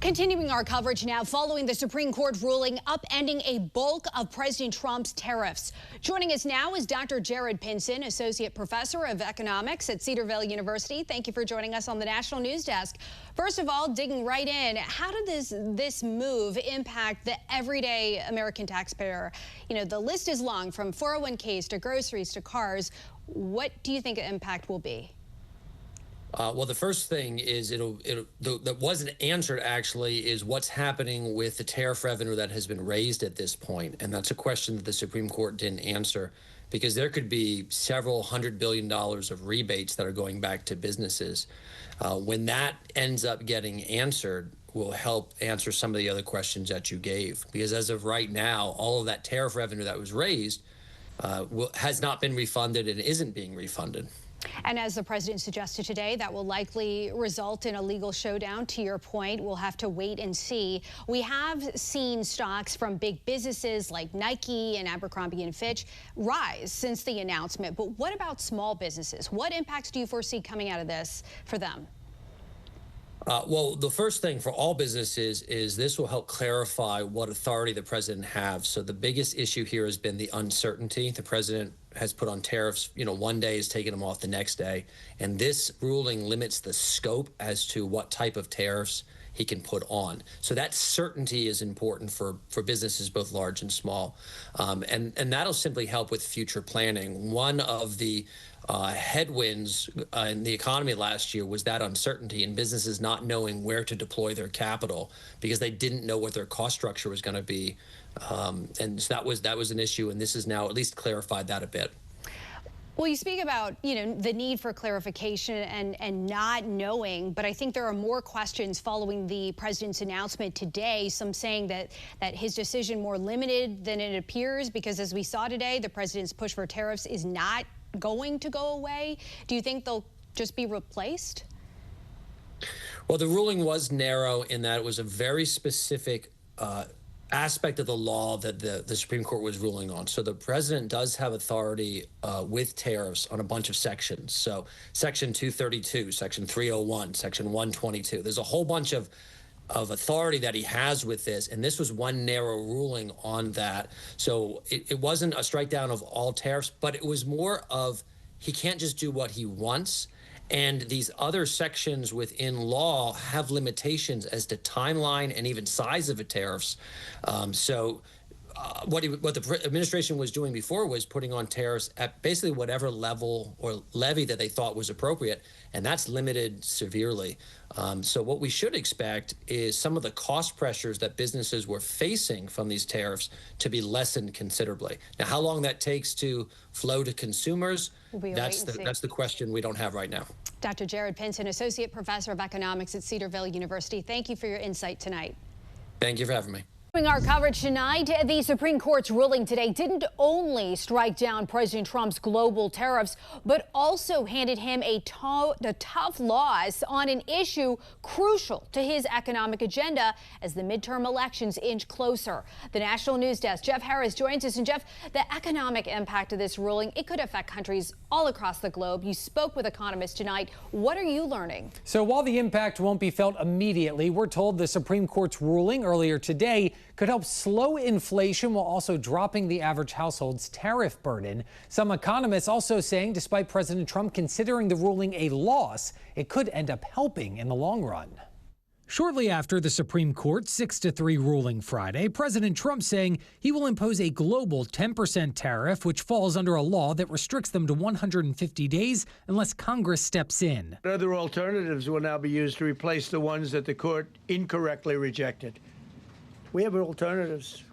Continuing our coverage now, following the Supreme Court ruling upending a bulk of President Trump's tariffs. Joining us now is Dr. Jared Pinson, Associate Professor of Economics at Cedarville University. Thank you for joining us on the National News Desk. First of all, digging right in, how did this move impact the everyday American taxpayer? You know, the list is long, from 401ks to groceries to cars. What do you think the impact will be? Well, the first thing is that wasn't answered actually is what's happening with the tariff revenue that has been raised at this point. And that's a question that the Supreme Court didn't answer, because there could be several $100 billion of rebates that are going back to businesses. When that ends up getting answered, will help answer some of the other questions that you gave. Because as of right now, all of that tariff revenue that was raised has not been refunded and isn't being refunded. And as the president suggested today, that will likely result in a legal showdown. To your point, we'll have to wait and see. We have seen stocks from big businesses like Nike and Abercrombie and Fitch rise since the announcement. But what about small businesses? What impacts do you foresee coming out of this for them? Well, the first thing for all businesses is this will help clarify what authority the president has. So the biggest issue here has been the uncertainty. The president has put on tariffs, one day is taking them off the next day. And this ruling limits the scope as to what type of tariffs he can put on. So that certainty is important for businesses, both large and small. And that'll simply help with future planning. One of the headwinds in the economy last year was that uncertainty and businesses not knowing where to deploy their capital because they didn't know what their cost structure was going to be. And so that was an issue, and this has now at least clarified that a bit. Well, you speak about, the need for clarification and not knowing, but I think there are more questions following the president's announcement today, some saying that his decision more limited than it appears, because as we saw today, the president's push for tariffs is not going to go away. Do you think they'll just be replaced? Well, the ruling was narrow in that it was a very specific aspect of the law that the Supreme Court was ruling on. So the president does have authority with tariffs on a bunch of sections. So Section 232, Section 301, Section 122. There's a whole bunch of authority that he has with this, and this was one narrow ruling on that. So it wasn't a strike down of all tariffs, but it was more of he can't just do what he wants. And these other sections within law have limitations as to timeline and even size of the tariffs. What the administration was doing before was putting on tariffs at basically whatever level or levy that they thought was appropriate, and that's limited severely. So what we should expect is some of the cost pressures that businesses were facing from these tariffs to be lessened considerably. Now, how long that takes to flow to consumers, that's the question we don't have right now. Dr. Jared Pinson, Associate Professor of Economics at Cedarville University, thank you for your insight tonight. Thank you for having me. Our coverage tonight, the Supreme Court's ruling today didn't only strike down President Trump's global tariffs, but also handed him a tough loss on an issue crucial to his economic agenda as the midterm elections inch closer. The National News Desk, Jeff Harris joins us. And Jeff, the economic impact of this ruling, it could affect countries all across the globe. You spoke with economists tonight. What are you learning? So while the impact won't be felt immediately, we're told the Supreme Court's ruling earlier today could help slow inflation while also dropping the average household's tariff burden. Some economists also saying despite President Trump considering the ruling a loss, it could end up helping in the long run. Shortly after the Supreme Court 6-3 ruling Friday, President Trump saying he will impose a global 10% tariff, which falls under a law that restricts them to 150 days unless Congress steps in. Other alternatives will now be used to replace the ones that the court incorrectly rejected. We have alternatives,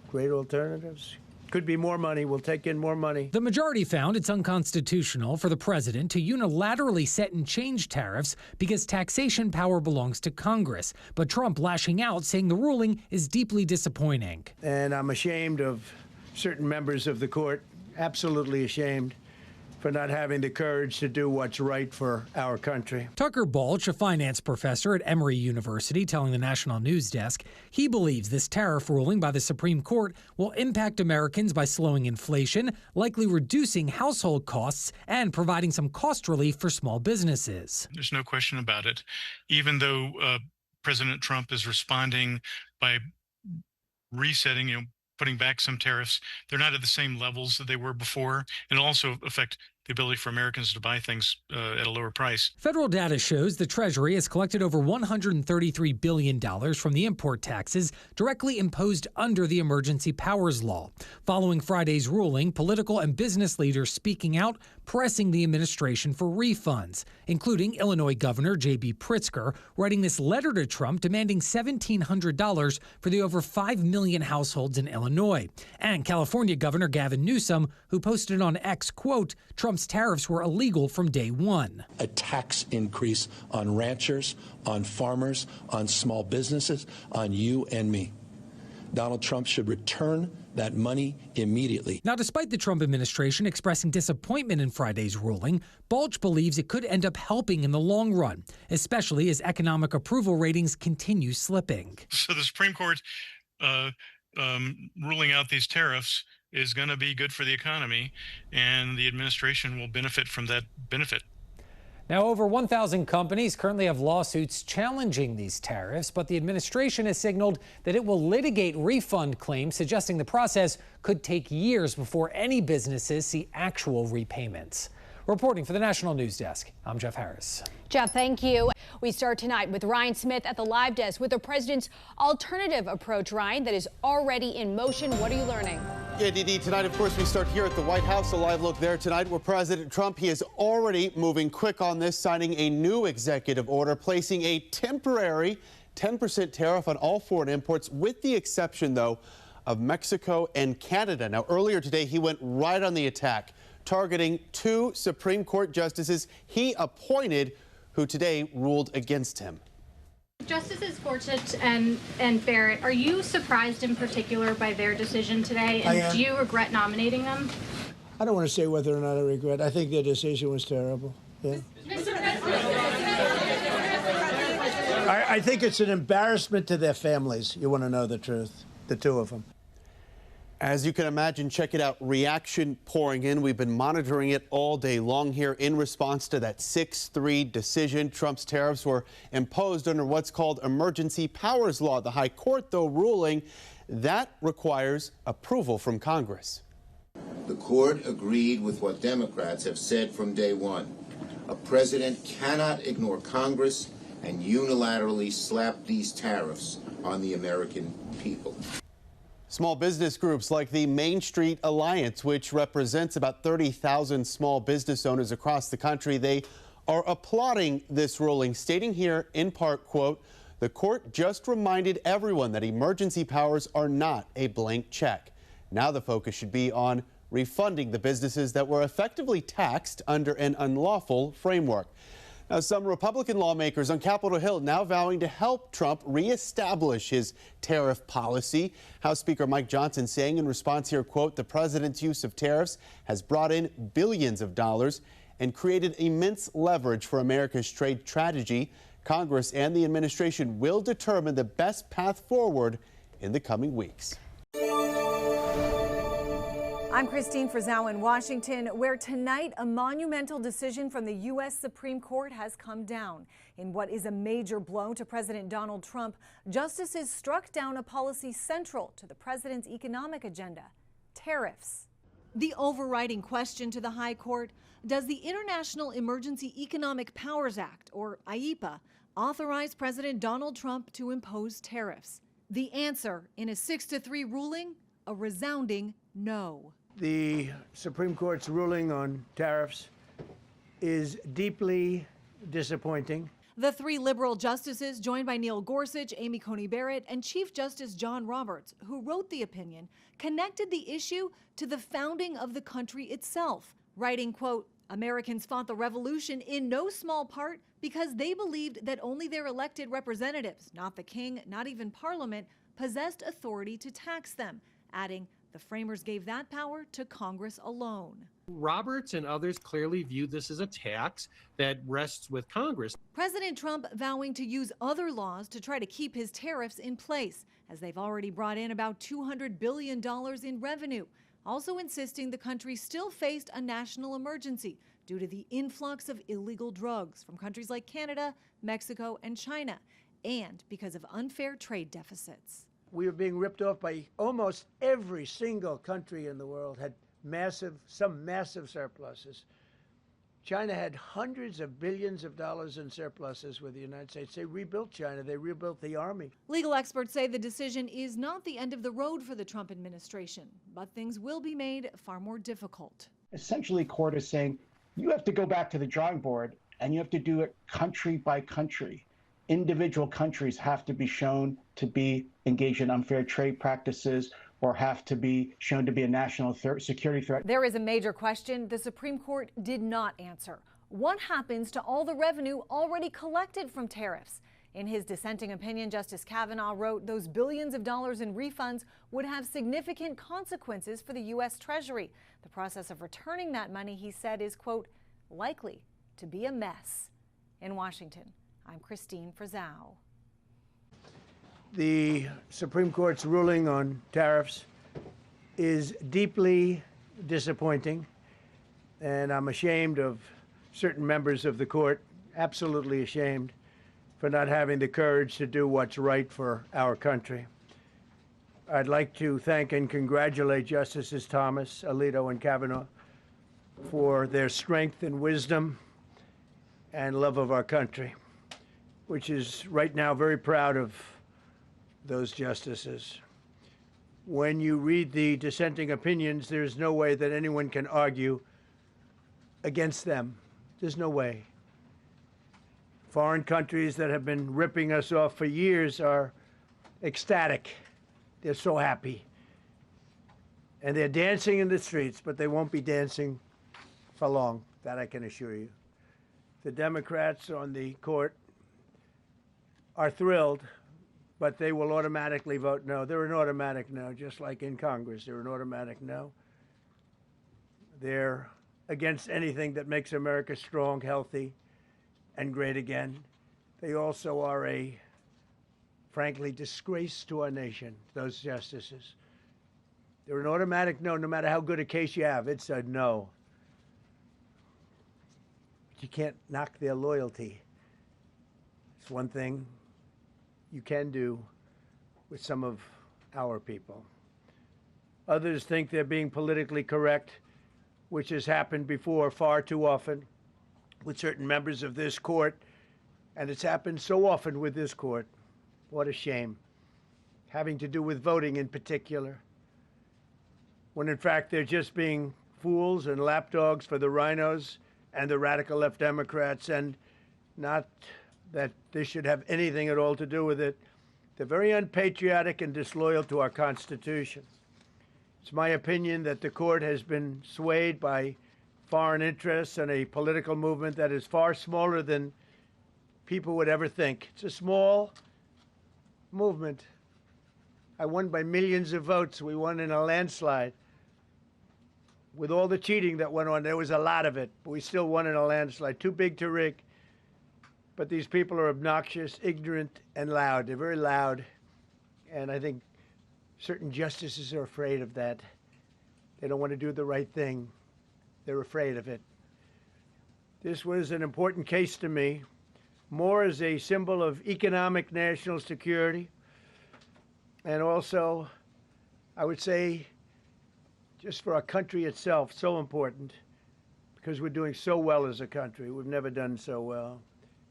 great alternatives. Could be more money. We'll take in more money. The majority found it's unconstitutional for the president to unilaterally set and change tariffs because taxation power belongs to Congress. But Trump lashing out, saying the ruling is deeply disappointing. And I'm ashamed of certain members of the court, absolutely ashamed, for not having the courage to do what's right for our country. Tucker Balch, a finance professor at Emory University, telling the National News Desk he believes this tariff ruling by the Supreme Court will impact Americans by slowing inflation, likely reducing household costs, and providing some cost relief for small businesses. There's no question about it. Even though President Trump is responding by resetting, putting back some tariffs. They're not at the same levels that they were before, and it'll also affect the ability for Americans to buy things at a lower price. Federal data shows the Treasury has collected over $133 billion from the import taxes directly imposed under the Emergency Powers Law. Following Friday's ruling, political and business leaders speaking out, pressing the administration for refunds, including Illinois Governor J.B. Pritzker writing this letter to Trump demanding $1,700 for the over 5 million households in Illinois. And California Governor Gavin Newsom, who posted on X, quote, Trump's tariffs were illegal from day one. A tax increase on ranchers, on farmers, on small businesses, on you and me. Donald Trump should return that money immediately. Now, despite the Trump administration expressing disappointment in Friday's ruling, Balch believes it could end up helping in the long run, especially as economic approval ratings continue slipping. So the Supreme Court ruling out these tariffs is going to be good for the economy, and the administration will benefit from that benefit. Now, over 1,000 companies currently have lawsuits challenging these tariffs, but the administration has signaled that it will litigate refund claims, suggesting the process could take years before any businesses see actual repayments. Reporting for the National News Desk, I'm Jeff Harris. Jeff, thank you. We start tonight with Ryan Smith at the Live Desk with the president's alternative approach, Ryan, that is already in motion. What are you learning? Yeah, Dee, tonight, of course, we start here at the White House. A live look there tonight where President Trump, he is already moving quick on this, signing a new executive order, placing a temporary 10% tariff on all foreign imports, with the exception, though, of Mexico and Canada. Now, earlier today, he went right on the attack, targeting 2 Supreme Court justices he appointed who today ruled against him. Justices Gorsuch and Barrett, are you surprised in particular by their decision today? And do you regret nominating them? I don't want to say whether or not I regret. I think their decision was terrible. Yeah. I think it's an embarrassment to their families. You want to know the truth, the 2 of them. As you can imagine, check it out, reaction pouring in. We've been monitoring it all day long here in response to that 6-3 decision. Trump's tariffs were imposed under what's called Emergency Powers Law. The High Court, though, ruling that requires approval from Congress. The court agreed with what Democrats have said from day one. A president cannot ignore Congress and unilaterally slap these tariffs on the American people. Small business groups like the Main Street Alliance, which represents about 30,000 small business owners across the country, they are applauding this ruling, stating here in part, quote, the court just reminded everyone that emergency powers are not a blank check. Now the focus should be on refunding the businesses that were effectively taxed under an unlawful framework. Now, some Republican lawmakers on Capitol Hill now vowing to help Trump reestablish his tariff policy. House Speaker Mike Johnson saying in response here, quote, the president's use of tariffs has brought in billions of dollars and created immense leverage for America's trade strategy. Congress and the administration will determine the best path forward in the coming weeks. I'm Christine Frizzau in Washington, where tonight a monumental decision from the U.S. Supreme Court has come down. In what is a major blow to President Donald Trump, justices struck down a policy central to the president's economic agenda: tariffs. The overriding question to the High Court: does the International Emergency Economic Powers Act, or IEPA, authorize President Donald Trump to impose tariffs? The answer, in a 6-3 ruling, a resounding no. The Supreme Court's ruling on tariffs is deeply disappointing. The 3 liberal justices, joined by Neil Gorsuch, Amy Coney Barrett, and Chief Justice John Roberts, who wrote the opinion, connected the issue to the founding of the country itself, writing, quote, Americans fought the revolution in no small part because they believed that only their elected representatives, not the king, not even Parliament, possessed authority to tax them, adding, the framers gave that power to Congress alone. Roberts and others clearly viewed this as a tax that rests with Congress. President Trump vowing to use other laws to try to keep his tariffs in place, as they've already brought in about $200 billion in revenue, also insisting the country still faced a national emergency due to the influx of illegal drugs from countries like Canada, Mexico, and China, and because of unfair trade deficits. We were being ripped off by almost every single country in the world, had some massive surpluses. China had hundreds of billions of dollars in surpluses with the United States. They rebuilt China. They rebuilt the army. Legal experts say the decision is not the end of the road for the Trump administration, but things will be made far more difficult. Essentially, court is saying you have to go back to the drawing board and you have to do it country by country. Individual countries have to be shown to be engaged in unfair trade practices or have to be shown to be a national security threat. There is a major question the Supreme Court did not answer. What happens to all the revenue already collected from tariffs? In his dissenting opinion, Justice Kavanaugh wrote those billions of dollars in refunds would have significant consequences for the U.S. Treasury. The process of returning that money, he said, is, quote, likely to be a mess. In Washington, I'm Christine Frizzau. The Supreme Court's ruling on tariffs is deeply disappointing, and I'm ashamed of certain members of the court, absolutely ashamed, for not having the courage to do what's right for our country. I'd like to thank and congratulate Justices Thomas, Alito, and Kavanaugh for their strength and wisdom and love of our country, which is right now very proud of those justices. When you read the dissenting opinions, there's no way that anyone can argue against them. There's no way. Foreign countries that have been ripping us off for years are ecstatic. They're so happy. And they're dancing in the streets, but they won't be dancing for long, that I can assure you. The Democrats on the court are thrilled, but they will automatically vote no. They're an automatic no, just like in Congress. They're an automatic no. They're against anything that makes America strong, healthy, and great again. They also are a, frankly, disgrace to our nation, those justices. They're an automatic no, no matter how good a case you have. It's a no. But you can't knock their loyalty. It's one thing you can do with some of our people. Others think they're being politically correct, which has happened before far too often with certain members of this court, and it's happened so often with this court. What a shame. Having to do with voting in particular, when in fact they're just being fools and lapdogs for the rhinos and the radical left Democrats, and not that this should have anything at all to do with it. They're very unpatriotic and disloyal to our Constitution. It's my opinion that the court has been swayed by foreign interests and a political movement that is far smaller than people would ever think. It's a small movement. I won by millions of votes. We won in a landslide. With all the cheating that went on, there was a lot of it, but we still won in a landslide. Too big to rig. But these people are obnoxious, ignorant, and loud. They're very loud, and I think certain justices are afraid of that. They don't want to do the right thing. They're afraid of it. This was an important case to me, more as a symbol of economic national security, and also, I would say, just for our country itself, so important, because we're doing so well as a country. We've never done so well.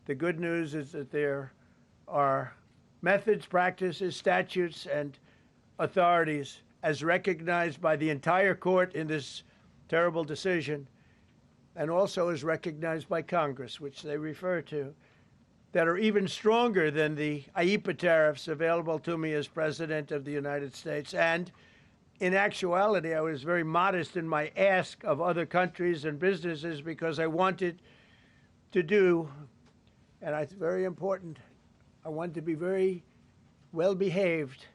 The good news is that there are methods, practices, statutes, and authorities, as recognized by the entire court in this terrible decision, and also as recognized by Congress, which they refer to, that are even stronger than the IEEPA tariffs available to me as President of the United States. And in actuality, I was very modest in my ask of other countries and businesses because I wanted to do, and it's very important, I wanted to be very well behaved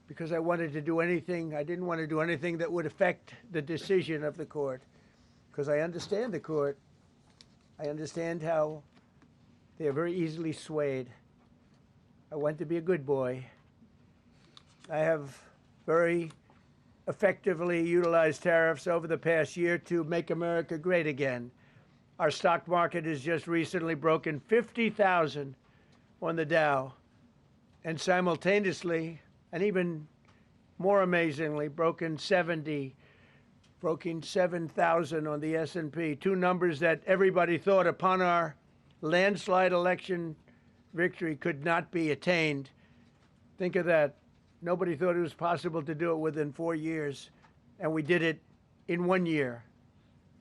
because I wanted to do anything, I didn't want to do anything that would affect the decision of the court, because I understand the court. I understand how they are very easily swayed. I want to be a good boy. I have very effectively utilized tariffs over the past year to make America great again. Our stock market has just recently broken 50,000 on the Dow, and simultaneously, and even more amazingly, broken 7,000 on the S&P, two numbers that everybody thought upon our landslide election victory could not be attained. Think of that. Nobody thought it was possible to do it within 4 years, and we did it in 1 year.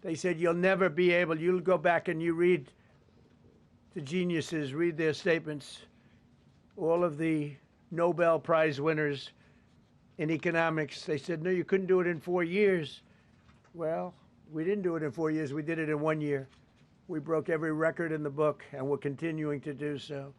They said, you'll never be able, you'll go back and you read the geniuses, read their statements, all of the Nobel Prize winners in economics. They said, no, you couldn't do it in 4 years. Well, we didn't do it in 4 years. We did it in 1 year. We broke every record in the book, and we're continuing to do so.